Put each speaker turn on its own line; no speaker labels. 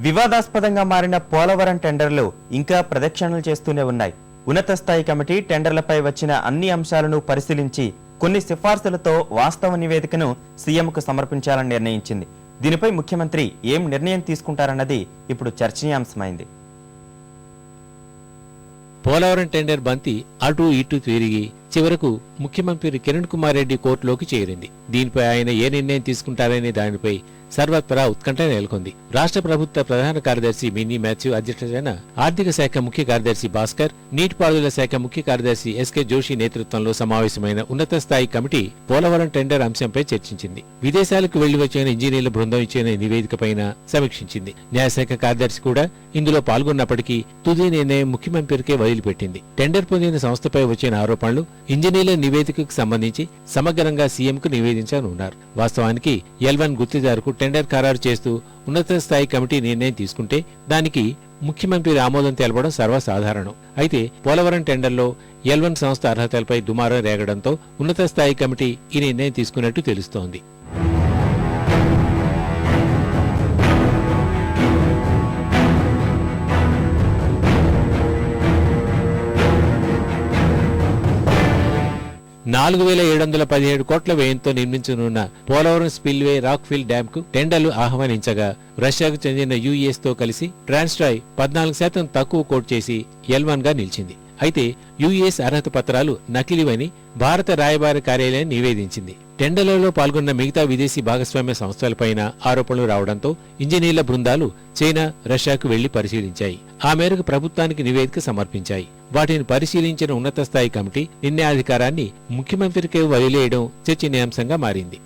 వివాదాస్పదంగా మారిన పోలవరం టెండర్లు ఇంకా ప్రదక్షిణలు చేస్తూనే ఉన్నాయి. ఉన్నత స్థాయి కమిటీ టెండర్లపై వచ్చిన అన్ని అంశాలను పరిశీలించి కొన్ని సిఫార్సులతో వాస్తవ నివేదికను సీఎంకు సమర్పించాలని నిర్ణయించింది. దీనిపై ముఖ్యమంత్రి ఏం నిర్ణయం తీసుకుంటారన్నది ఇప్పుడు చర్చనీయాంశమైంది.
పోలవరం టెండర్ బంతి అటు ఇటు తిరిగి చివరకు ముఖ్యమంత్రి కిరణ్ కుమార్ రెడ్డి కోర్టులోకి చేరింది. దీనిపై ఆయన ఏ నిర్ణయం తీసుకుంటారనే దానిపై సర్వత్రా ఉత్కంఠ నెలకొంది. రాష్ట్ర ప్రభుత్వ ప్రధాన కార్యదర్శి మినీ మాథ్యూ అధ్యక్షతన ఆర్థిక శాఖ ముఖ్య కార్యదర్శి భాస్కర్, నీటిపారుదల శాఖ ముఖ్య కార్యదర్శి ఎస్కే జోషి నేతృత్వంలో సమావేశమైన ఉన్నత స్థాయి కమిటీ పోలవరం టెండర్ అంశంపై చర్చించింది. విదేశాలకు వెళ్లి వచ్చిన ఇంజనీర్ల బృందం ఇచ్చిన నివేదికపైన సమీక్షించింది. న్యాయశాఖ కార్యదర్శి కూడా ఇందులో పాల్గొన్నప్పటికీ తుది నిర్ణయం ముఖ్యమంత్రికే వదిలిపెట్టింది. టెండర్ పొందిన సంస్థపై వచ్చిన ఆరోపణలు, ఇంజనీర్ల నివేదికకు సంబంధించి సమగ్రంగా సీఎంకు నివేదించనున్నారు. వాస్తవానికి L1 గుర్తిదారుకు టెండర్ ఖరారు చేస్తూ ఉన్నత స్థాయి కమిటీ నిర్ణయం తీసుకుంటే దానికి ముఖ్యమంత్రి ఆమోదం తెలపడం సర్వసాధారణం. అయితే పోలవరం టెండర్లో L1 సంస్థ అర్హతలపై దుమారం రేగడంతో ఉన్నత స్థాయి కమిటీ ఈ నిర్ణయం తీసుకున్నట్టు తెలుస్తోంది. $4,717 కోట్ల వ్యయంతో నిర్మించనున్న పోలవరం స్పిల్వే రాక్ఫిల్ డ్యామ్ కు టెండర్లు ఆహ్వానించగా రష్యాకు చెందిన యుఎస్ తో కలిసి ట్రాన్స్ట్రాయ్ 14% తక్కువ కోట్ చేసి L1 గా నిలిచింది. అయితే యుఎస్ అర్హత పత్రాలు నకిలీవని భారత రాయబార కార్యాలయం నివేదించింది. టెండర్లలో పాల్గొన్న మిగతా విదేశీ భాగస్వామ్య సంస్థలపైన ఆరోపణలు రావడంతో ఇంజనీర్ల బృందాలు చైనా, రష్యాకు వెళ్లి పరిశీలించాయి. ఆ మేరకు ప్రభుత్వానికి నివేదిక సమర్పించాయి. వాటిని పరిశీలించిన ఉన్నత స్థాయి కమిటీ నిర్ణయాధికారాన్ని ముఖ్యమంత్రికే వదిలేయడం చర్చనీయాంశంగా మారింది.